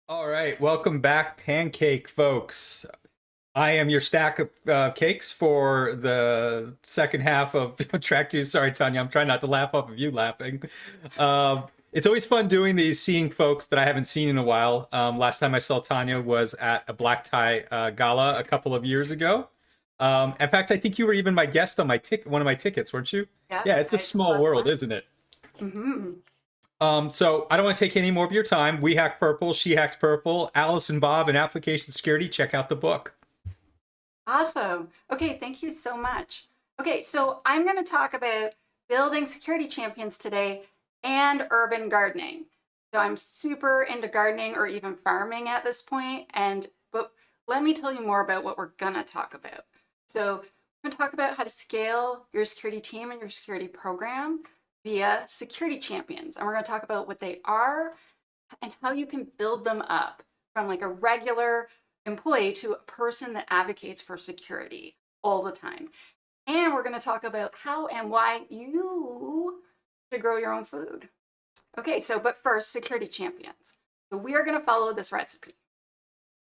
All right, welcome back, pancake folks. I am your stack of cakes for the second half of track two. Sorry, Tanya, I'm trying not to laugh off of you laughing. It's always fun doing these, seeing folks that I haven't seen in a while. Last time I saw Tanya was at a black tie gala a couple of years ago. In fact, I think you were even my guest on my one of my tickets, weren't you? Yep, Yeah, it's a I just small love world, that. isn't it? Hmm. So I don't want to take any more of your time. We hack purple, she hacks purple. Alice and Bob in application security. Check out the book. Awesome. Okay, thank you so much. Okay, so I'm going to talk about building security champions today and urban gardening. So I'm super into gardening or even farming at this point, but let me tell you more about what we're going to talk about. So we're going to talk about how to scale your security team and your security program via security champions. And we're going to talk about what they are and how you can build them up from like a regular employee to a person that advocates for security all the time. And we're going to talk about how and why you should grow your own food. Okay, but first, security champions. So we are going to follow this recipe.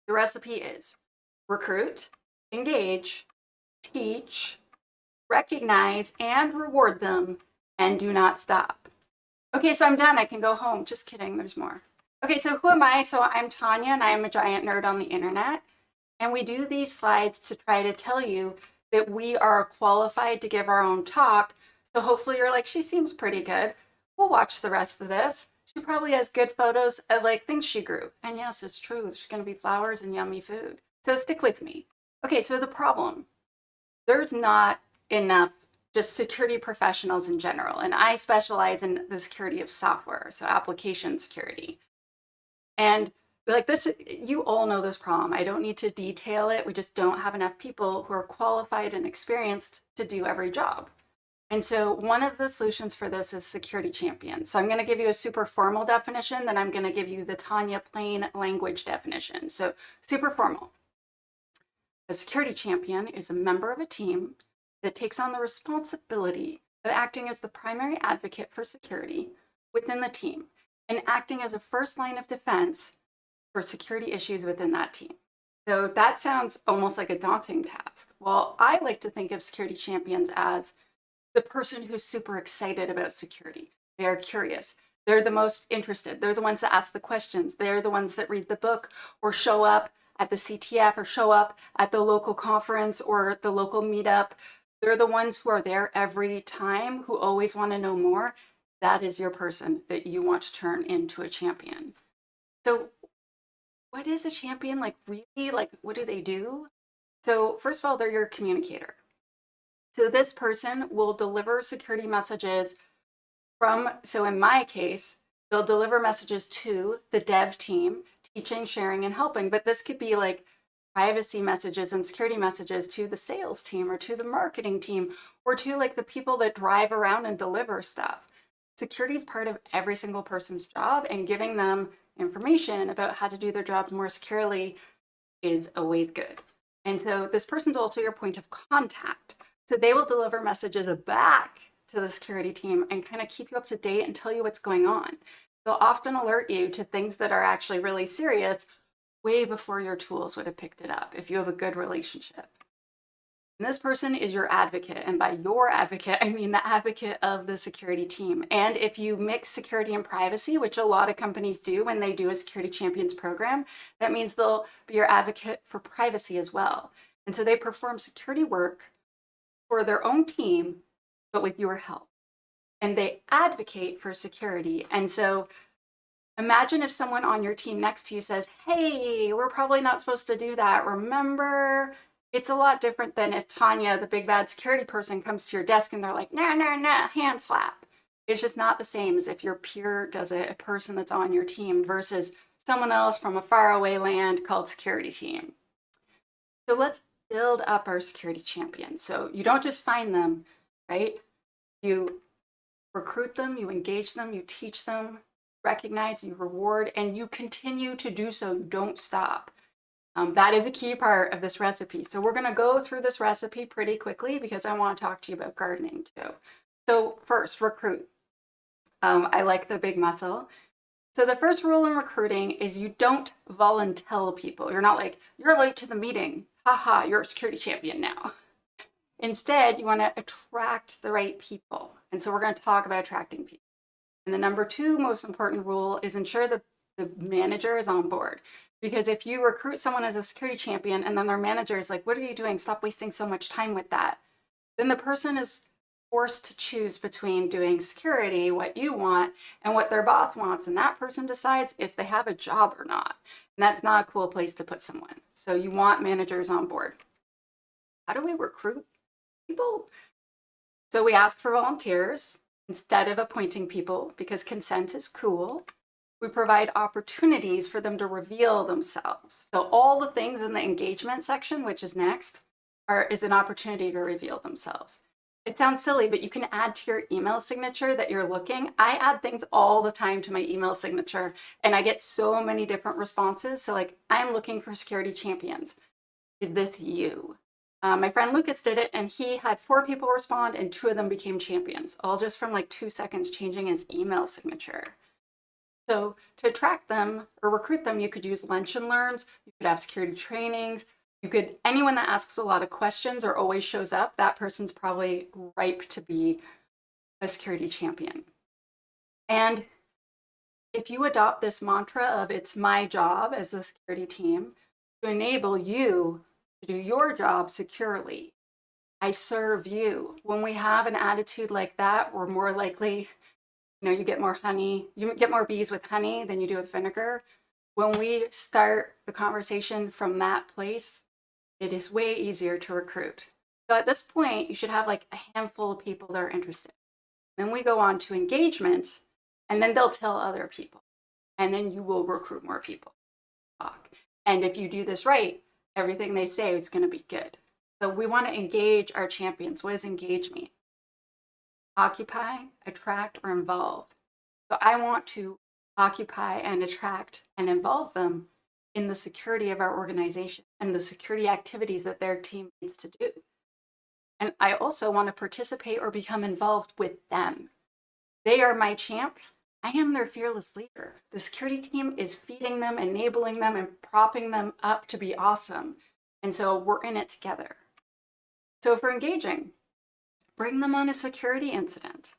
The recipe is recruit, engage, teach, recognize, and reward them, and do not stop. Okay, so I'm done. I can go home. Just kidding. There's more. Okay, so who am I? So I'm Tanya, and I am a giant nerd on the internet. And we do these slides to try to tell you that we are qualified to give our own talk. So hopefully you're like, she seems pretty good. We'll watch the rest of this. She probably has good photos of like things she grew. And yes, it's true. There's going to be flowers and yummy food. So stick with me. Okay, so the problem, there's not enough just security professionals in general. And I specialize in the security of software, so application security. And like this, you all know this problem. I don't need to detail it. We just don't have enough people who are qualified and experienced to do every job. And so one of the solutions for this is security champion. So I'm going to give you a super formal definition, then I'm going to give you the Tanya plain language definition. So super formal. A security champion is a member of a team that takes on the responsibility of acting as the primary advocate for security within the team and acting as a first line of defense for security issues within that team. So that sounds almost like a daunting task. Well, I like to think of security champions as the person who's super excited about security. They are curious. They're the most interested. They're the ones that ask the questions. They're the ones that read the book or show up at the CTF or show up at the local conference or the local meetup. They're the ones who are there every time, who always want to know more. That is your person that you want to turn into a champion. So what is a champion? Like really, like what do they do? So first of all, they're your communicator. So this person will deliver security messages so in my case, they'll deliver messages to the dev team, teaching, sharing, and helping. But this could be like privacy messages and security messages to the sales team or to the marketing team or to like the people that drive around and deliver stuff. Security is part of every single person's job, and giving them information about how to do their jobs more securely is always good. And so this person's also your point of contact. So they will deliver messages back to the security team and kind of keep you up to date and tell you what's going on. They'll often alert you to things that are actually really serious way before your tools would have picked it up if you have a good relationship. And this person is your advocate. And by your advocate, I mean the advocate of the security team. And if you mix security and privacy, which a lot of companies do when they do a security champions program, that means they'll be your advocate for privacy as well. And so they perform security work for their own team, but with your help. And they advocate for security. And so imagine if someone on your team next to you says, hey, we're probably not supposed to do that. Remember, it's a lot different than if Tanya, the big bad security person, comes to your desk and they're like, nah, nah, nah, hand slap. It's just not the same as if your peer does it, a person that's on your team versus someone else from a faraway land called security team. So let's build up our security champions. So you don't just find them, right? You recruit them, you engage them, you teach them, recognize, you reward, and you continue to do so. You don't stop. That is a key part of this recipe. So we're going to go through this recipe pretty quickly because I want to talk to you about gardening too. So first, recruit. I like the big muscle. So the first rule in recruiting is you don't volunteer people. You're not like, you're late to the meeting. Haha, you're a security champion now. Instead, you want to attract the right people. And so we're going to talk about attracting people. And the number 2 most important rule is ensure the manager is on board. Because if you recruit someone as a security champion and then their manager is like, what are you doing? Stop wasting so much time with that. Then the person is forced to choose between doing security, what you want, and what their boss wants. And that person decides if they have a job or not. And that's not a cool place to put someone. So you want managers on board. How do we recruit people? So we ask for volunteers instead of appointing people because consent is cool. We provide opportunities for them to reveal themselves. So all the things in the engagement section, which is next, is an opportunity to reveal themselves. It sounds silly, but you can add to your email signature that you're looking. I add things all the time to my email signature, and I get so many different responses. So like, I'm looking for security champions. Is this you? My friend Lucas did it, and he had 4 people respond, and 2 of them became champions, all just from like 2 seconds changing his email signature. So to attract them or recruit them, you could use lunch and learns, you could have security trainings, you could, anyone that asks a lot of questions or always shows up, that person's probably ripe to be a security champion. And if you adopt this mantra of it's my job as a security team to enable you to do your job securely, I serve you. When we have an attitude like that, we're more likely, you get more honey, you get more bees with honey than you do with vinegar. When we start the conversation from that place, it is way easier to recruit. So at this point, you should have like a handful of people that are interested. Then we go on to engagement, and then they'll tell other people. And then you will recruit more people. And if you do this right, everything they say is going to be good. So we want to engage our champions. What does engage mean? Occupy, attract, or involve. So I want to occupy and attract and involve them in the security of our organization and the security activities that their team needs to do. And I also want to participate or become involved with them. They are my champs. I am their fearless leader. The security team is feeding them, enabling them, and propping them up to be awesome. And so we're in it together. So for engaging, bring them on a security incident.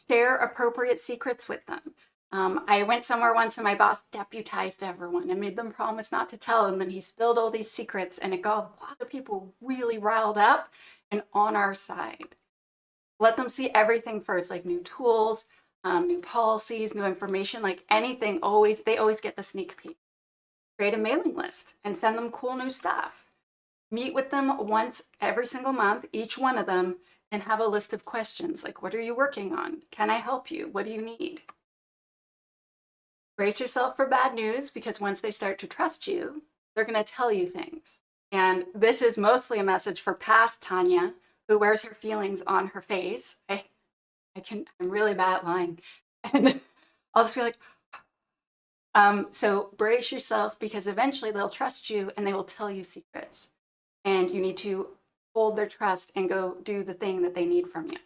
Share appropriate secrets with them. I went somewhere once and my boss deputized everyone and made them promise not to tell. And then he spilled all these secrets and it got a lot of people really riled up and on our side. Let them see everything first, like new tools, new policies, new information, like anything, they always get the sneak peek. Create a mailing list and send them cool new stuff. Meet with them once every single month, each one of them, and have a list of questions like, what are you working on? Can I help you? What do you need? Brace yourself for bad news, because once they start to trust you, they're going to tell you things. And this is mostly a message for past Tanya, who wears her feelings on her face. I'm really bad at lying. And I'll just be like, so brace yourself, because eventually they'll trust you and they will tell you secrets. And you need to hold their trust and go do the thing that they need from you.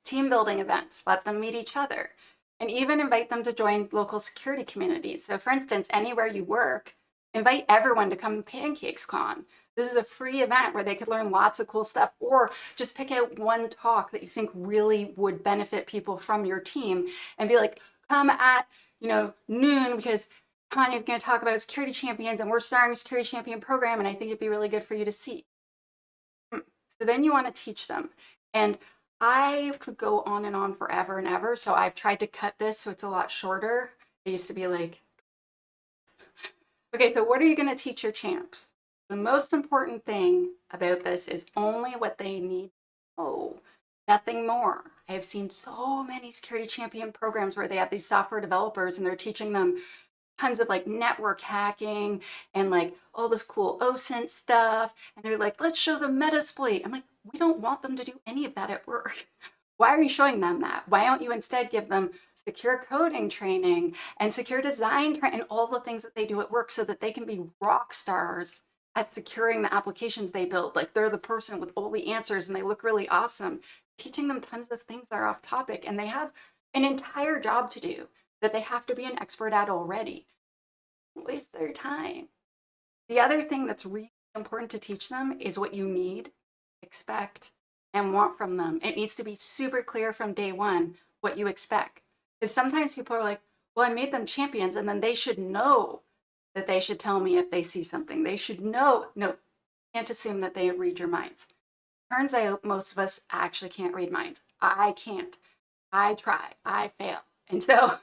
Team building events, let them meet each other, and even invite them to join local security communities. So for instance, anywhere you work, invite everyone to come to PancakesCon. This is a free event where they could learn lots of cool stuff, or just pick out one talk that you think really would benefit people from your team and be like, come at noon, because Tanya's going to talk about security champions and we're starting a security champion program, and I think it'd be really good for you to see. So then you want to teach them. And I could go on and on forever and ever, so I've tried to cut this so it's a lot shorter. It used to be like, okay, so what are you going to teach your champs? The most important thing about this is only what they need to know, nothing more. I have seen so many security champion programs where they have these software developers and they're teaching them tons of like network hacking and like all this cool OSINT stuff. And they're like, let's show them Metasploit. I'm like, we don't want them to do any of that at work. Why are you showing them that? Why don't you instead give them secure coding training and secure design and all the things that they do at work, so that they can be rock stars at securing the applications they build? Like, they're the person with all the answers and they look really awesome. Teaching them tons of things that are off topic, and they have an entire job to do. that they have to be an expert at already. Waste their time. The other thing that's really important to teach them is what you need, expect, and want from them. It needs to be super clear from day one what you expect. Because sometimes people are like, well, I made them champions, and then they should know that they should tell me if they see something. They should know. No, can't assume that they read your minds. Turns out most of us actually can't read minds. I can't. I try. I fail. And so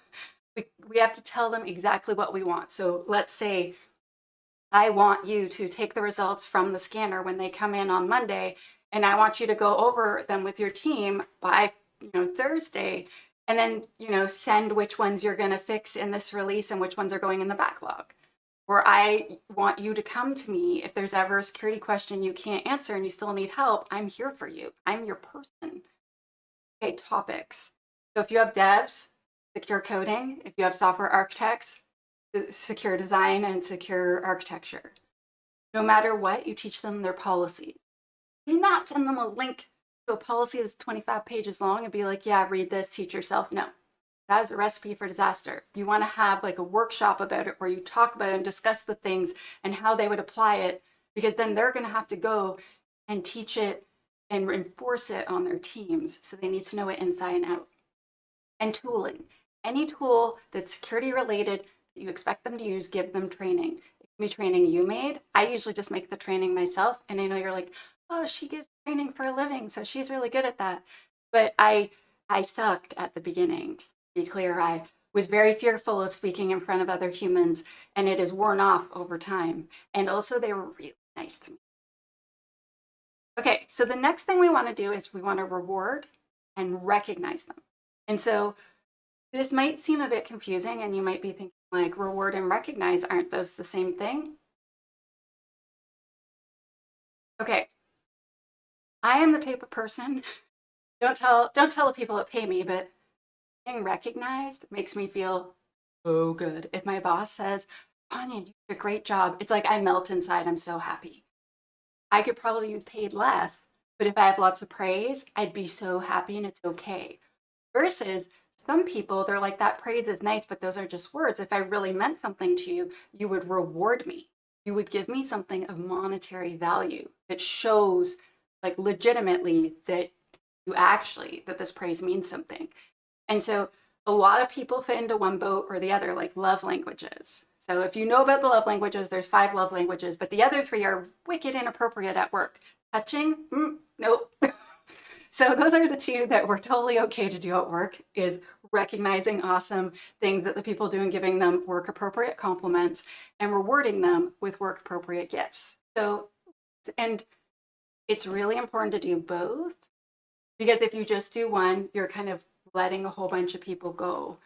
we have to tell them exactly what we want. So let's say I want you to take the results from the scanner when they come in on Monday, and I want you to go over them with your team by Thursday, and then send which ones you're going to fix in this release and which ones are going in the backlog. Or I want you to come to me if there's ever a security question you can't answer and you still need help. I'm here for you. I'm your person. Okay, topics. So if you have devs, secure coding. If you have software architects, secure design and secure architecture. No matter what, you teach them their policies. Do not send them a link to a policy that's 25 pages long and be like, yeah, read this, teach yourself. No, that is a recipe for disaster. You want to have like a workshop about it where you talk about it and discuss the things and how they would apply it, because then they're going to have to go and teach it and enforce it on their teams. So they need to know it inside and out. And tooling. Any tool that's security related that you expect them to use, give them training. It can be training you made. I usually just make the training myself. And I know you're like, oh, she gives training for a living, so she's really good at that. But I sucked at the beginning. Just to be clear, I was very fearful of speaking in front of other humans, and it has worn off over time. And also they were really nice to me. Okay, so the next thing we want to do is we want to reward and recognize them. And so this might seem a bit confusing, and you might be thinking like, reward and recognize, aren't those the same thing? Okay, I am the type of person, don't tell the people that pay me, but being recognized makes me feel so good. If my boss says, Tanya, you did a great job, it's like I melt inside. I'm so happy. I could probably be paid less, but if I have lots of praise, I'd be so happy, and it's okay. Versus some people, they're like, that praise is nice, but those are just words. If I really meant something to you, you would reward me. You would give me something of monetary value that shows like legitimately that that this praise means something. And so a lot of people fit into one boat or the other, like love languages. So if you know about the love languages, there's 5 love languages, but the other 3 are wicked inappropriate at work. Touching? Nope. So those are the 2 that we're totally okay to do at work, is recognizing awesome things that the people do and giving them work appropriate compliments and rewarding them with work appropriate gifts. So, and it's really important to do both, because if you just do one, you're kind of letting a whole bunch of people go.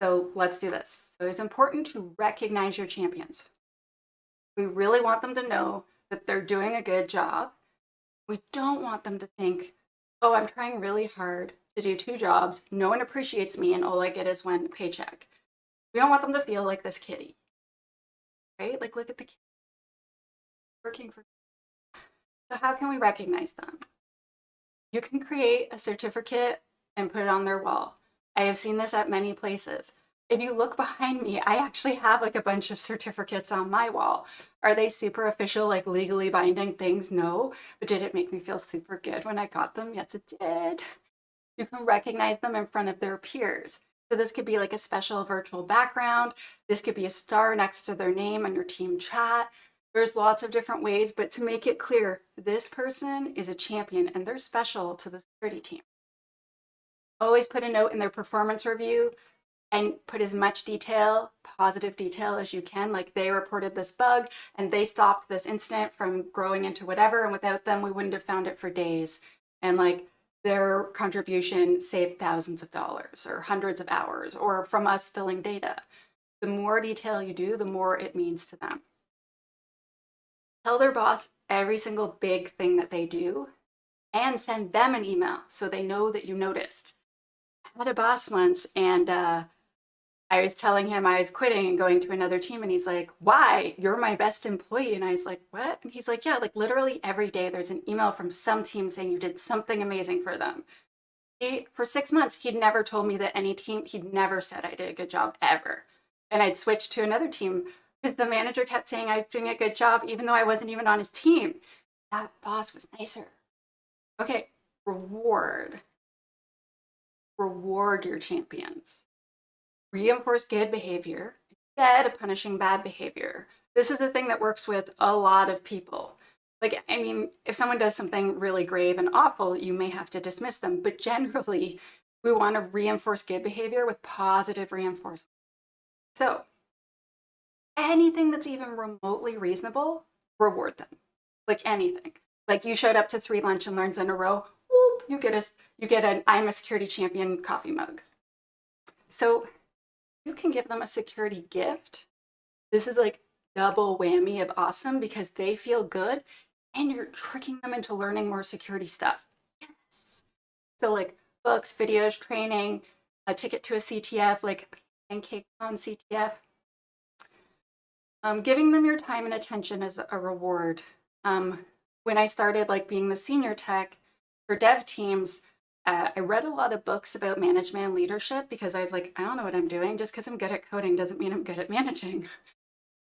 So let's do this. So it's important to recognize your champions. We really want them to know that they're doing a good job. We don't want them to think, oh, I'm trying really hard to do 2 jobs. No one appreciates me, and all I get is 1 paycheck. We don't want them to feel like this kitty, right? Like, look at the kitty working for. So how can we recognize them? You can create a certificate and put it on their wall. I have seen this at many places. If you look behind me, I actually have like a bunch of certificates on my wall. Are they super official, like legally binding things? No. But did it make me feel super good when I got them? Yes, it did. You can recognize them in front of their peers. So this could be like a special virtual background. This could be a star next to their name on your team chat. There's lots of different ways, but to make it clear, this person is a champion and they're special to the security team. Always put a note in their performance review and put as much detail, positive detail as you can. Like, they reported this bug and they stopped this incident from growing into whatever. And without them, we wouldn't have found it for days. And like, their contribution saved thousands of dollars or hundreds of hours, or from us spilling data. The more detail you do, the more it means to them. Tell their boss every single big thing that they do and send them an email so they know that you noticed. I had a boss once, and I was telling him I was quitting and going to another team, and he's like, why? You're my best employee. And I was like, what? And he's like, yeah, like literally every day there's an email from some team saying you did something amazing for them. For 6 months, he'd never told me that any team, he'd never said I did a good job ever. And I'd switch to another team because the manager kept saying I was doing a good job, even though I wasn't even on his team. That boss was nicer. Okay, reward. Reward your champions. Reinforce good behavior instead of punishing bad behavior. This is a thing that works with a lot of people. Like, I mean, if someone does something really grave and awful, you may have to dismiss them. But generally, we want to reinforce good behavior with positive reinforcement. So, anything that's even remotely reasonable, reward them. Like anything. Like you showed up to 3 lunch and learns in a row, whoop, you get an I'm a security champion coffee mug. So you can give them a security gift. This is like double whammy of awesome because they feel good and you're tricking them into learning more security stuff. Yes. So like books, videos, training, a ticket to a CTF, like PancakesCon CTF. Giving them your time and attention is a reward. When I started like being the senior tech for dev teams, I read a lot of books about management and leadership because I was like, I don't know what I'm doing. Just because I'm good at coding doesn't mean I'm good at managing.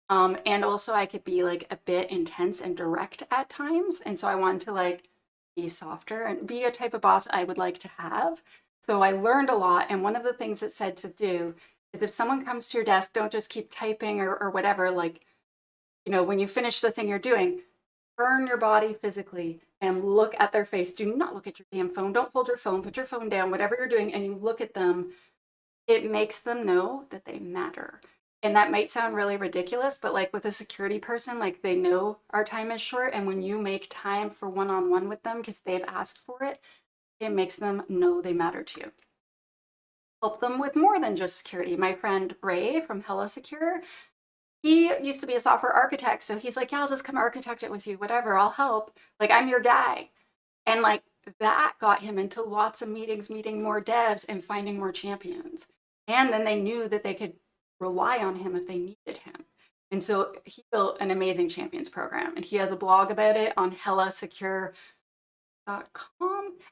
And also I could be like a bit intense and direct at times. And so I wanted to like be softer and be a type of boss I would like to have. So I learned a lot. And one of the things it said to do is if someone comes to your desk, don't just keep typing or whatever. Like, you know, when you finish the thing you're doing, turn your body physically and look at their face. Do not look at your damn phone. Don't hold your phone. Put your phone down, whatever you're doing, and you look at them. It makes them know that they matter. And that might sound really ridiculous, but like with a security person, like they know our time is short. And when you make time for one-on-one with them because they've asked for it, it makes them know they matter to you. Help them with more than just security. My friend Ray from Hello Secure, he used to be a software architect. So he's like, yeah, I'll just come architect it with you, whatever, I'll help. Like, I'm your guy. And like that got him into lots of meetings, meeting more devs and finding more champions. And then they knew that they could rely on him if they needed him. And so he built an amazing champions program. And he has a blog about it on hellasecure.com.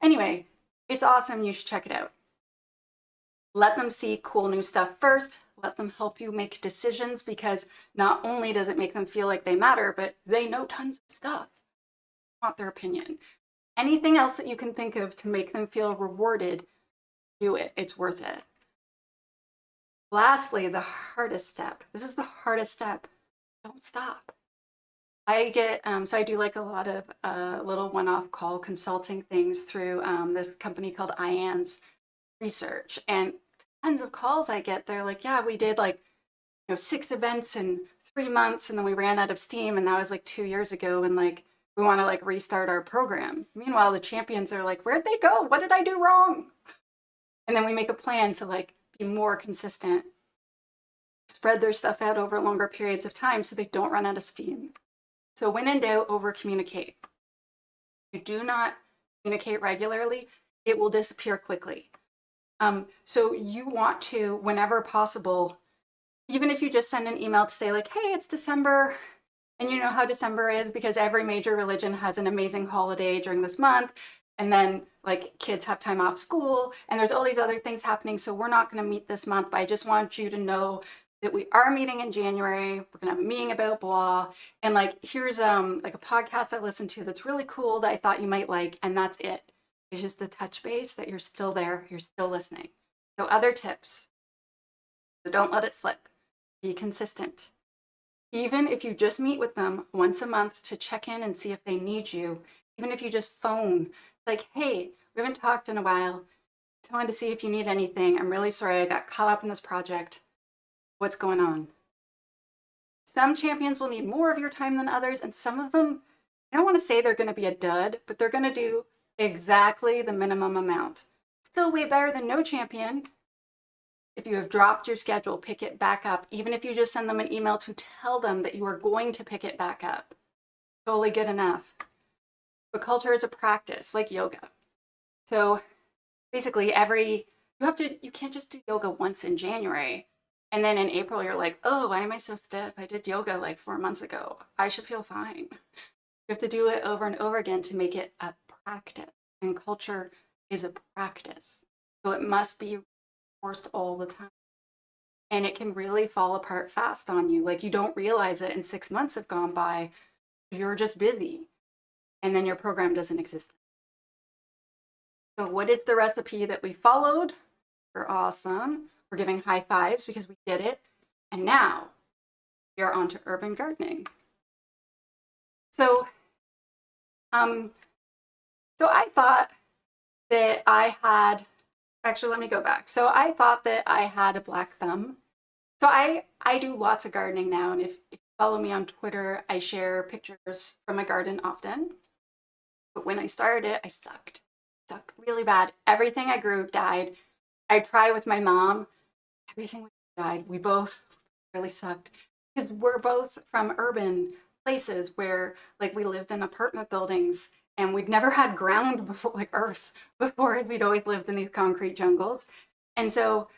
Anyway, it's awesome. You should check it out. Let them see cool new stuff first. Let them help you make decisions because not only does it make them feel like they matter, but they know tons of stuff. Want their opinion. Anything else that you can think of to make them feel rewarded, do it. It's worth it. Lastly, the hardest step. This is the hardest step. Don't stop. I get, so I do like a lot of little one-off call consulting things through this company called IANS Research. And tons of calls I get, they're like, yeah, we did like, 6 events in 3 months and then we ran out of steam and that was like 2 years ago and like, we want to like restart our program. Meanwhile, the champions are like, where'd they go? What did I do wrong? And then we make a plan to like be more consistent, spread their stuff out over longer periods of time so they don't run out of steam. So when in doubt, over communicate. If you do not communicate regularly, it will disappear quickly. So you want to, whenever possible, even if you just send an email to say like, hey, it's December, and you know how December is because every major religion has an amazing holiday during this month, and then like kids have time off school, and there's all these other things happening, so we're not going to meet this month, but I just want you to know that we are meeting in January. We're going to have a meeting about blah, and like here's like a podcast I listened to that's really cool that I thought you might like, and that's it. It's just the touch base that you're still there, you're still listening. So other tips. So don't let it slip. Be consistent. Even if you just meet with them once a month to check in and see if they need you, even if you just phone, like, hey, we haven't talked in a while. Just wanted to see if you need anything. I'm really sorry I got caught up in this project. What's going on? Some champions will need more of your time than others, and some of them, I don't want to say they're going to be a dud, but they're going to do exactly the minimum amount. Still way better than no champion. If you have dropped your schedule, pick it back up. Even if you just send them an email to tell them that you are going to pick it back up. Totally good enough. But culture is a practice, like yoga. So basically you can't just do yoga once in January. And then in April, you're like, oh, why am I so stiff? I did yoga like 4 months ago. I should feel fine. You have to do it over and over again to make it a practice. And culture is a practice. So it must be forced all the time. And it can really fall apart fast on you. Like you don't realize it, and 6 months have gone by. You're just busy. And then your program doesn't exist. So what is the recipe that we followed? We're awesome. We're giving high fives because we did it. And now we are on to urban gardening. So, I thought that I had, actually, let me go back. So I thought that I had a black thumb. So I do lots of gardening now. And if you follow me on Twitter, I share pictures from my garden often. But when I started it, I sucked really bad. Everything I grew died. I tried with my mom. Everything died. We both really sucked because we're both from urban places where like we lived in apartment buildings and we'd never had ground before, like earth before. We'd always lived in these concrete jungles. And so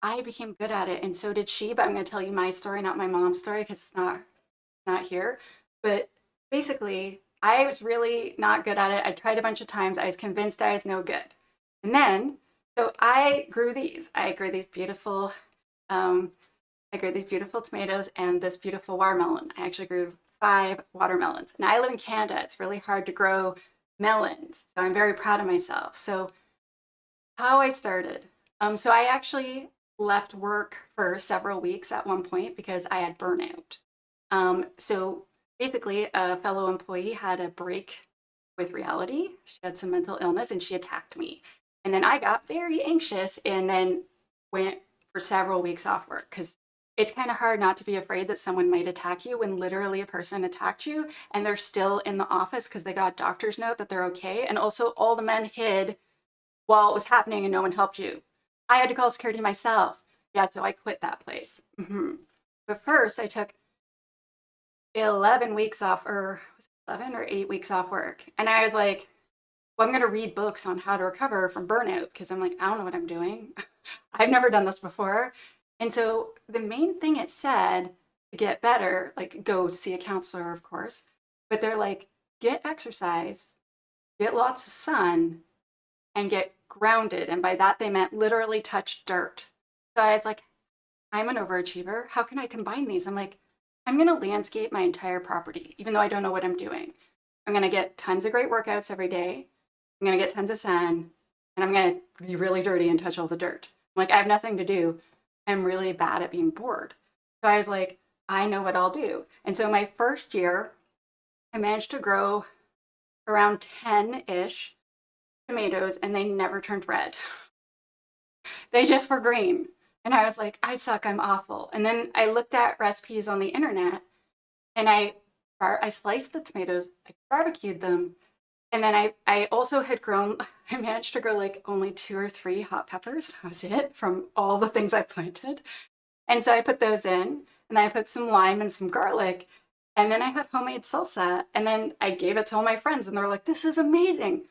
I became good at it, and so did she. But I'm going to tell you my story, not my mom's story, because it's not here. But basically, I was really not good at it. I tried a bunch of times. I was convinced I was no good. And then, so I grew these. I grew these beautiful tomatoes and this beautiful watermelon. I actually grew 5 watermelons. And I live in Canada. It's really hard to grow melons. So I'm very proud of myself. So how I started. So I actually left work for several weeks at one point because I had burnout. So basically, a fellow employee had a break with reality. She had some mental illness and she attacked me. And then I got very anxious and then went for several weeks off work because it's kind of hard not to be afraid that someone might attack you when literally a person attacked you and they're still in the office because they got a doctor's note that they're okay. And also all the men hid while it was happening and no one helped you. I had to call security myself. Yeah, so I quit that place. But first I took 11 weeks off, or was it 11 or 8 weeks off work. And I was like, well, I'm going to read books on how to recover from burnout because I'm like, I don't know what I'm doing. I've never done this before. And so the main thing it said to get better, like go see a counselor, of course, but they're like, get exercise, get lots of sun, and get grounded. And by that, they meant literally touch dirt. So I was like, I'm an overachiever. How can I combine these? I'm like, I'm going to landscape my entire property, even though I don't know what I'm doing. I'm going to get tons of great workouts every day. I'm going to get tons of sun, and I'm going to be really dirty and touch all the dirt. I'm like, I have nothing to do. I'm really bad at being bored. So I was like, I know what I'll do. And so my first year, I managed to grow around 10-ish tomatoes, and they never turned red. They just were green. And I was like, I suck, I'm awful. And then I looked at recipes on the internet, and I sliced the tomatoes, I barbecued them, and then I also had grown, I managed to grow like only 2 or 3 hot peppers. That was it from all the things I planted. And so I put those in, and I put some lime and some garlic, and then I had homemade salsa, and then I gave it to all my friends, and they were like, this is amazing.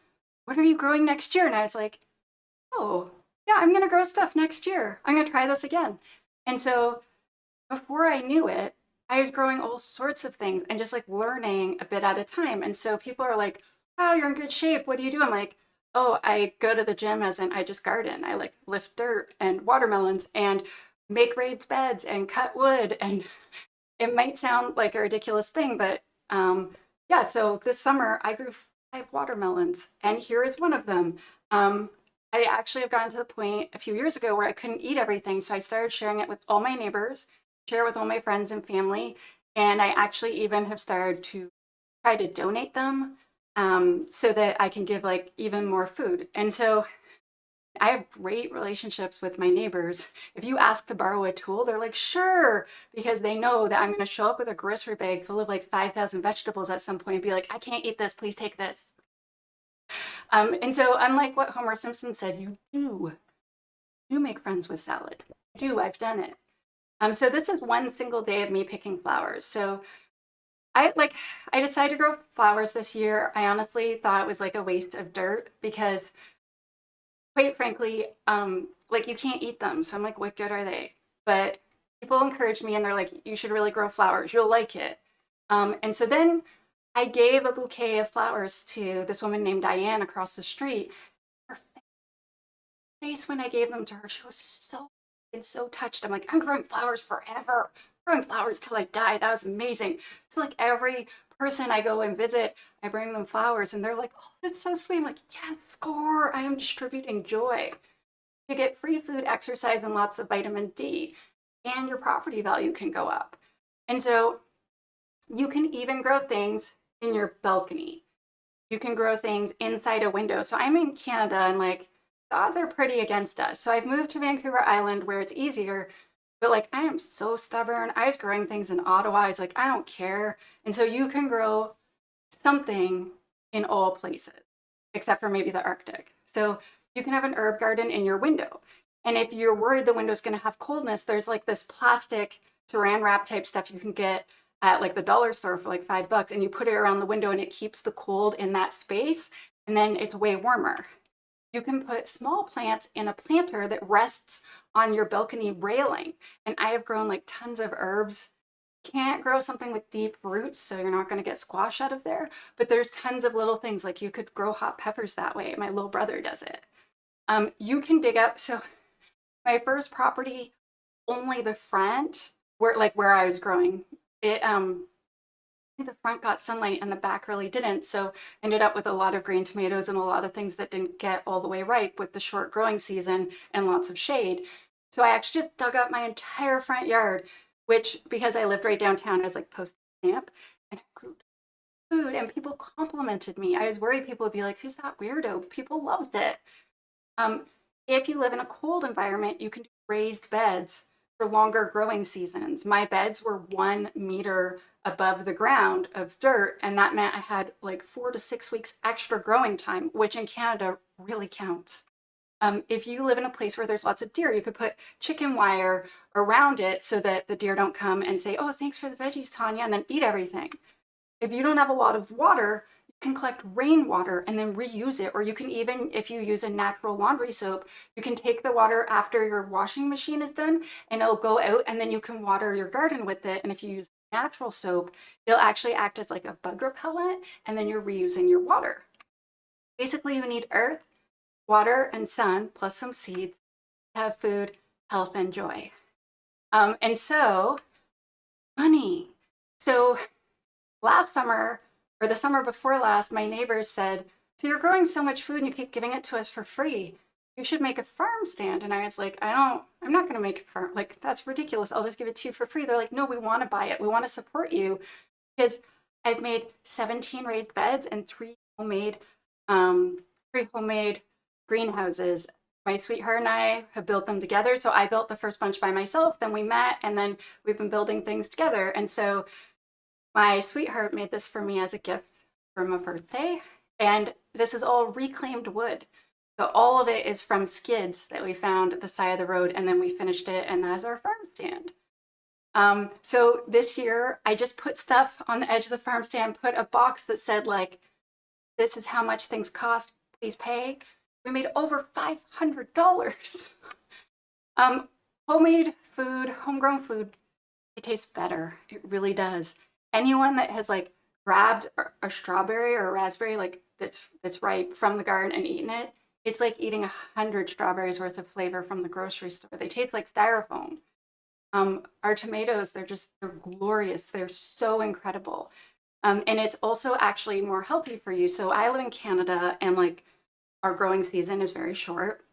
What are you growing next year? And I was like, oh, yeah, I'm going to grow stuff next year. I'm going to try this again. And so before I knew it, I was growing all sorts of things and just like learning a bit at a time. And so people are like, wow, you're in good shape. What do you do? I'm like, oh, I go to the gym as in I just garden. I like lift dirt and watermelons and make raised beds and cut wood. And it might sound like a ridiculous thing, but yeah, so this summer I grew 5 watermelons and here is one of them. I actually have gotten to the point a few years ago where I couldn't eat everything. So I started sharing it with all my neighbors, share with all my friends and family. And I actually even have started to try to donate them so that I can give like even more food. And so I have great relationships with my neighbors. If you ask to borrow a tool, they're like, sure, because they know that I'm going to show up with a grocery bag full of like 5,000 vegetables at some point and be like, I can't eat this, please take this. And so unlike what Homer Simpson said, you make friends with salad. I've done it. So this is one single day of me picking flowers. So I decided to grow flowers this year. I honestly thought it was like a waste of dirt because quite frankly, like you can't eat them. So I'm like, what good are they? But people encouraged me and they're like, you should really grow flowers. You'll like it. And so then I gave a bouquet of flowers to this woman named Diane across the street. Her face when I gave them to her. She was so touched. I'm like, I'm growing flowers forever, growing flowers till I die. That was amazing. So like every person I go and visit, I bring them flowers and they're like, oh, that's so sweet. I'm like, yes, score. I am distributing joy. You get free food, exercise, and lots of vitamin D, and your property value can go up. And so you can even grow things in your balcony. You can grow things inside a window. So I'm in Canada and like the odds are pretty against us. So I've moved to Vancouver Island where it's easier, but like I am so stubborn. I was growing things in Ottawa. I was like, I don't care. And so you can grow something in all places, except for maybe the Arctic. So you can have an herb garden in your window. And if you're worried the window's going to have coldness, there's like this plastic saran wrap type stuff you can get at like the dollar store for like $5, and you put it around the window and it keeps the cold in that space, and then it's way warmer. You can put small plants in a planter that rests on your balcony railing. And I have grown like tons of herbs. Can't grow something with deep roots, so you're not going to get squash out of there. But there's tons of little things, like you could grow hot peppers that way. My little brother does it. You can dig up. So my first property, only the front, where I was growing it, the front got sunlight and the back really didn't. So ended up with a lot of green tomatoes and a lot of things that didn't get all the way ripe with the short growing season and lots of shade. So I actually just dug up my entire front yard, which, because I lived right downtown, I was like post stamp, and I grew food and people complimented me. I was worried people would be like, who's that weirdo? People loved it. If you live in a cold environment, you can do raised beds for longer growing seasons. My beds were 1 meter above the ground of dirt, and that meant I had like 4 to 6 weeks extra growing time, which in Canada really counts. If you live in a place where there's lots of deer, you could put chicken wire around it so that the deer don't come and say, oh, thanks for the veggies, Tanya, and then eat everything. If you don't have a lot of water, you can collect rainwater and then reuse it. Or you can even, if you use a natural laundry soap, you can take the water after your washing machine is done and it'll go out, and then you can water your garden with it. And if you use natural soap, it'll actually act as like a bug repellent, and then you're reusing your water. Basically, you need earth, water, and sun, plus some seeds to have food, health, and joy. And so, money. So last summer, or the summer before last, my neighbors said, so you're growing so much food and you keep giving it to us for free. You should make a farm stand. And I was like, I'm not going to make a farm. Like, that's ridiculous. I'll just give it to you for free. They're like, no, we want to buy it. We want to support you, because I've made 17 raised beds and three homemade greenhouses. My sweetheart and I have built them together. So I built the first bunch by myself, then we met, and then we've been building things together. And so my sweetheart made this for me as a gift for my birthday. And this is all reclaimed wood. So all of it is from skids that we found at the side of the road, and then we finished it, and that's our farm stand. So this year, I just put stuff on the edge of the farm stand, put a box that said like, this is how much things cost, please pay. We made over $500. Homemade food, homegrown food, it tastes better. It really does. Anyone that has like grabbed a strawberry or a raspberry like that's ripe from the garden and eaten it, it's like eating 100 strawberries worth of flavor from the grocery store. They taste like styrofoam. Our tomatoes, they're glorious. They're so incredible. And it's also actually more healthy for you. So I live in Canada, and like our growing season is very short.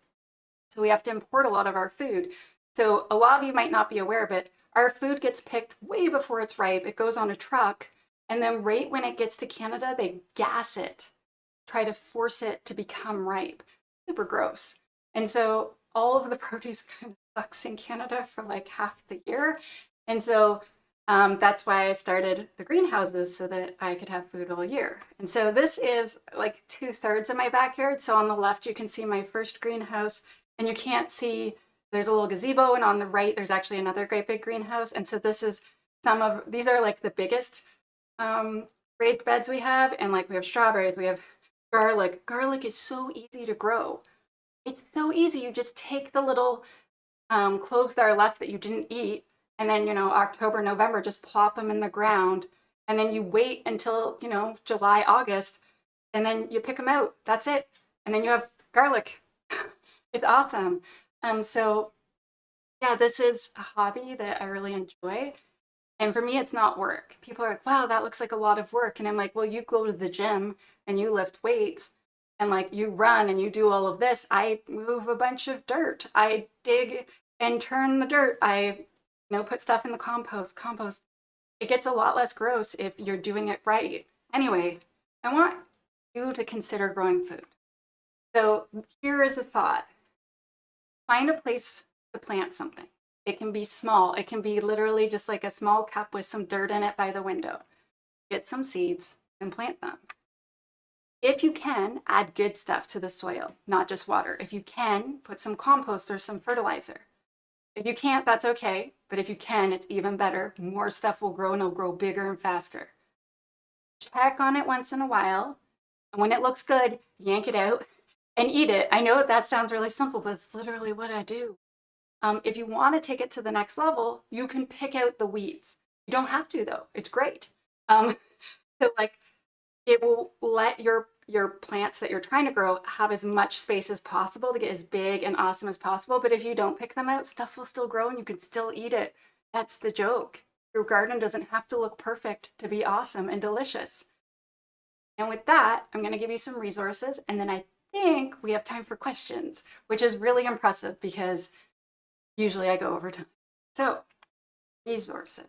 So we have to import a lot of our food. So a lot of you might not be aware, but our food gets picked way before it's ripe. It goes on a truck, and then right when it gets to Canada, they gas it, try to force it to become ripe. Super gross. And so all of the produce kind of sucks in Canada for like half the year. And so that's why I started the greenhouses, so that I could have food all year. And so this is like 2/3 of my backyard. So on the left, you can see my first greenhouse, and you can't see, there's a little gazebo, and on the right, there's actually another great big greenhouse. And so this is these are like the biggest raised beds we have. And like we have strawberries, we have garlic. Garlic is so easy to grow. It's so easy. You just take the little cloves that are left that you didn't eat, and then, October, November, just plop them in the ground, and then you wait until, July, August, and then you pick them out. That's it. And then you have garlic. It's awesome. So yeah, this is a hobby that I really enjoy. And for me, it's not work. People are like, wow, that looks like a lot of work. And I'm like, well, you go to the gym and you lift weights and like you run and you do all of this. I move a bunch of dirt. I dig and turn the dirt. Put stuff in the compost. It gets a lot less gross if you're doing it right. Anyway, I want you to consider growing food. So here is a thought. Find a place to plant something. It can be small. It can be literally just like a small cup with some dirt in it by the window. Get some seeds and plant them. If you can, add good stuff to the soil, not just water. If you can, put some compost or some fertilizer. If you can't, that's okay. But if you can, it's even better. More stuff will grow and it'll grow bigger and faster. Check on it once in a while. And when it looks good, yank it out and eat it. I know that sounds really simple, but it's literally what I do. If you want to take it to the next level, you can pick out the weeds. You don't have to though. It's great. So like it will let your plants that you're trying to grow have as much space as possible to get as big and awesome as possible. But if you don't pick them out, stuff will still grow and you can still eat it. That's the joke. Your garden doesn't have to look perfect to be awesome and delicious. And with that, I'm going to give you some resources, and then I think we have time for questions, which is really impressive because usually I go over time. So, resources.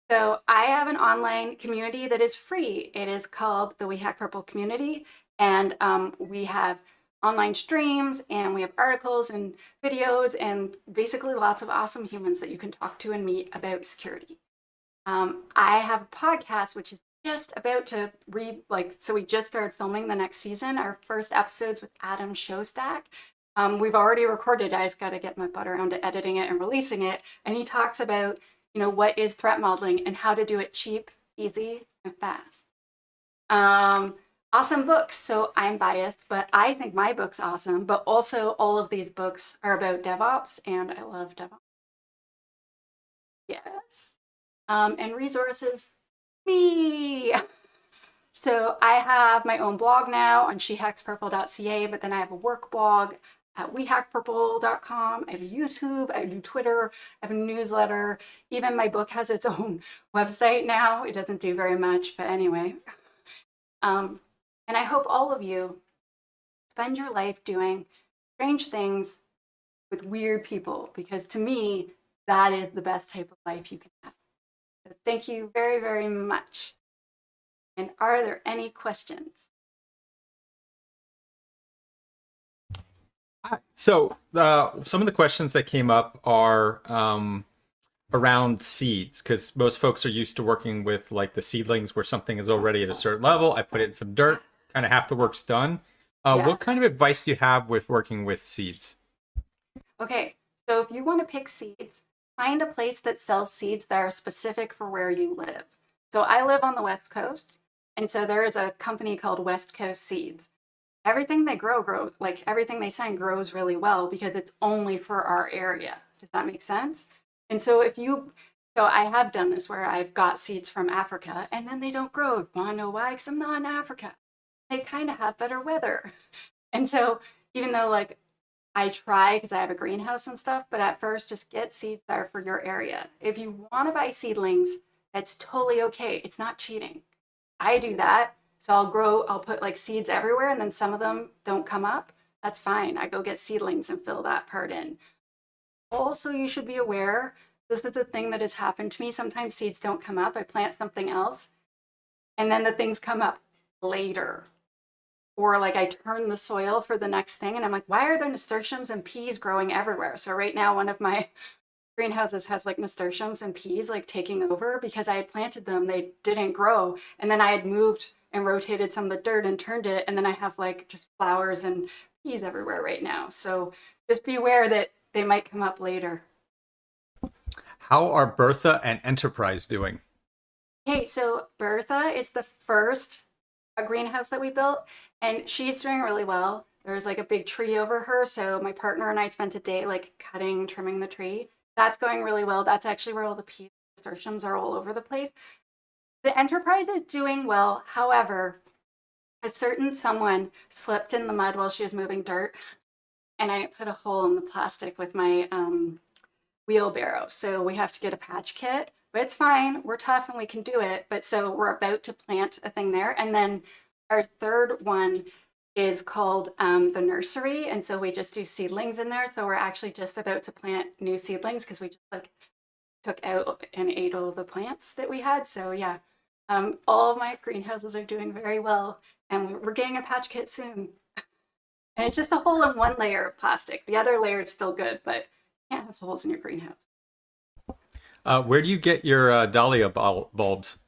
So, I have an online community that is free. It is called the We Hack Purple community, and we have online streams, and we have articles and videos, and basically lots of awesome humans that you can talk to and meet about security. I have a podcast which is just about to so we just started filming the next season. Our first episodes with Adam Showstack. We've already recorded. I just got to get my butt around to editing it and releasing it. And he talks about, what is threat modeling and how to do it cheap, easy, and fast. Awesome books. So I'm biased, but I think my book's awesome. But also, all of these books are about DevOps, and I love DevOps. Yes. And resources, me. So I have my own blog now on shehackspurple.ca, but then I have a work blog at wehackpurple.com. I have a YouTube, I do Twitter, I have a newsletter. Even my book has its own website now. It doesn't do very much, but anyway. And I hope all of you spend your life doing strange things with weird people, because to me, that is the best type of life you can have. So thank you very, very much. And are there any questions? So some of the questions that came up are around seeds, because most folks are used to working with like the seedlings where something is already at a certain level. I put it in some dirt, kind of half the work's done. Yeah. What kind of advice do you have with working with seeds? Okay, so if you want to pick seeds, find a place that sells seeds that are specific for where you live. So I live on the West Coast, and so there is a company called West Coast Seeds. Everything they grow, like everything they send grows really well because it's only for our area. Does that make sense? And so so I have done this where I've got seeds from Africa and then they don't grow. Want to know why? Because I'm not in Africa. They kind of have better weather. And so even though like I try because I have a greenhouse and stuff, but at first just get seeds that are for your area. If you want to buy seedlings, that's totally okay. It's not cheating. I do that. So I'll put like seeds everywhere and then some of them don't come up. That's fine. I go get seedlings and fill that part in. Also, you should be aware, this is a thing that has happened to me. Sometimes seeds don't come up. I plant something else and then the things come up later. Or like I turn the soil for the next thing and I'm like, why are there nasturtiums and peas growing everywhere? So right now, one of my greenhouses has like nasturtiums and peas like taking over because I had planted them. They didn't grow. And then I had moved and rotated some of the dirt and turned it. And then I have like just flowers and peas everywhere right now. So just be aware that they might come up later. How are Bertha and Enterprise doing? Okay, so Bertha is the first greenhouse that we built, and she's doing really well. There's like a big tree over her, so my partner and I spent a day like cutting, trimming the tree. That's going really well. That's actually where all the peas and nasturtiums are all over the place. The Enterprise is doing well. However, a certain someone slipped in the mud while she was moving dirt, and I put a hole in the plastic with my wheelbarrow. So we have to get a patch kit, but it's fine. We're tough and we can do it. But so we're about to plant a thing there. And then our third one is called the nursery. And so we just do seedlings in there. So we're actually just about to plant new seedlings because we just like took out and ate all of the plants that we had. So yeah, all of my greenhouses are doing very well. And we're getting a patch kit soon. And it's just a hole in one layer of plastic. The other layer is still good, but you can't have holes in your greenhouse. Where do you get your dahlia bulbs?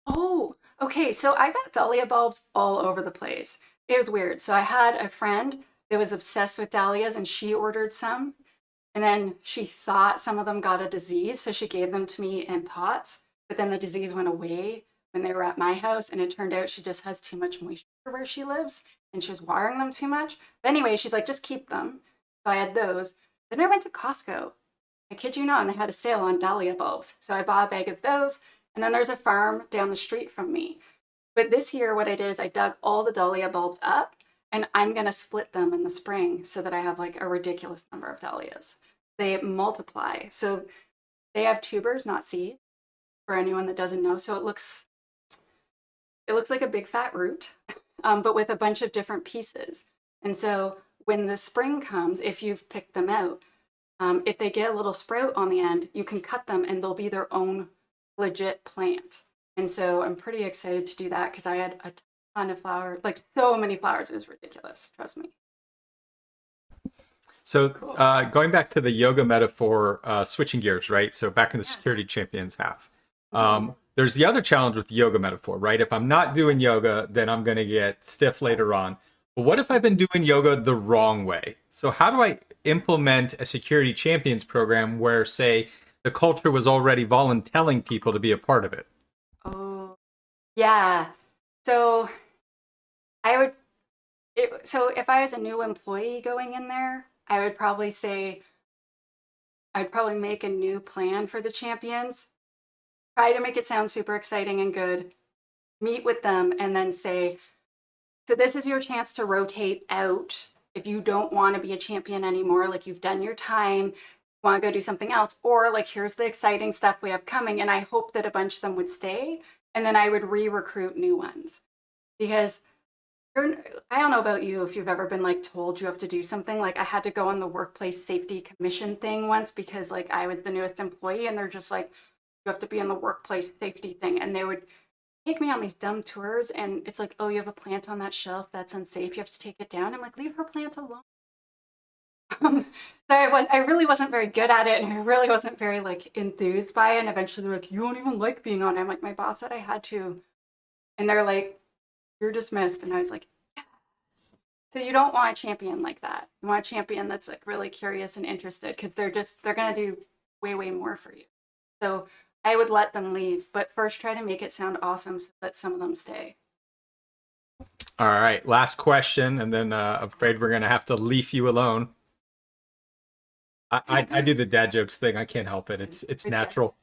Oh, okay. So I got dahlia bulbs all over the place. It was weird. So I had a friend that was obsessed with dahlias and she ordered some. And then she thought some of them got a disease. So she gave them to me in pots. But then the disease went away when they were at my house. And it turned out she just has too much moisture where she lives and she was watering them too much. But anyway, she's like, just keep them. So I had those. Then I went to Costco. I kid you not, and they had a sale on dahlia bulbs. So I bought a bag of those. And then there's a farm down the street from me. But this year, what I did is I dug all the dahlia bulbs up and I'm going to split them in the spring so that I have like a ridiculous number of dahlias. They multiply. So they have tubers, not seeds, for anyone that doesn't know. So it looks like a big fat root, but with a bunch of different pieces. And so when the spring comes, if you've picked them out, if they get a little sprout on the end, you can cut them and they'll be their own legit plant. And so I'm pretty excited to do that because I had a ton of flowers, like so many flowers. It was ridiculous. Trust me. So Cool. going back to the yoga metaphor, switching gears, right? So back in the Yeah. security champions half. Mhm. There's the other challenge with the yoga metaphor, right? If I'm not doing yoga, then I'm going to get stiff later on. But what if I've been doing yoga the wrong way? So how do I implement a security champions program where, say, the culture was already volunteering people to be a part of it? Oh, yeah. So I would, so if I was a new employee going in there, I would probably say, I'd probably make a new plan for the champions, try to make it sound super exciting and good, meet with them, and then say, so this is your chance to rotate out if you don't want to be a champion anymore, like you've done your time, want to go do something else, or like here's the exciting stuff we have coming. And I hope that a bunch of them would stay, and then I would re-recruit new ones. Because I don't know about you if you've ever been like told you have to do something. Like I had to go on the workplace safety commission thing once because like I was the newest employee and they're just like, you have to be in the workplace safety thing. And they would take me on these dumb tours and it's like, oh, you have a plant on that shelf that's unsafe, you have to take it down. I'm like, leave her plant alone. So I really wasn't very good at it and I really wasn't very like enthused by it. And eventually they're like, you don't even like being on it. I'm like, my boss said I had to. And they're like, you're dismissed. And I was like, yes. So you don't want a champion like that. You want a champion that's like really curious and interested because they're going to do way, way more for you. So I would let them leave, but first try to make it sound awesome so that some of them stay. All right, last question, and then I'm afraid we're going to have to leave you alone. I do the dad jokes thing. I can't help it. It's natural.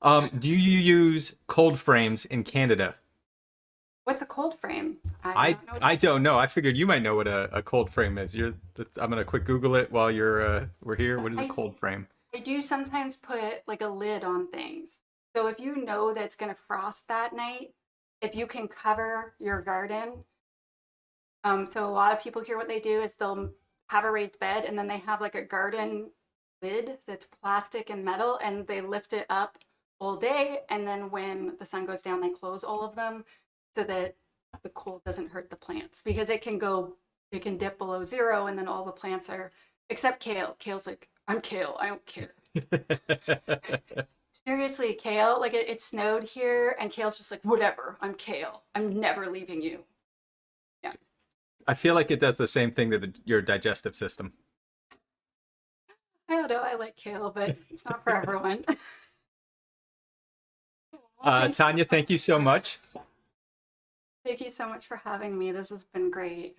Do you use cold frames in Canada? What's a cold frame? I don't know. I figured you might know what a cold frame is. I'm gonna quick Google it while we're here. What is a cold frame? I do sometimes put like a lid on things. So if you know that it's going to frost that night, if you can cover your garden. So a lot of people here, what they do is they'll have a raised bed and then they have like a garden lid that's plastic and metal and they lift it up all day. And then when the sun goes down, they close all of them so that the cold doesn't hurt the plants because it can dip below zero and then all the plants are, except kale. Kale's like, I'm kale. I don't care. Seriously, kale, like it snowed here and kale's just like, whatever, I'm kale. I'm never leaving you. Yeah. I feel like it does the same thing to your digestive system. I don't know. I like kale, but it's not for everyone. Tanya, thank you so much. Thank you so much for having me. This has been great.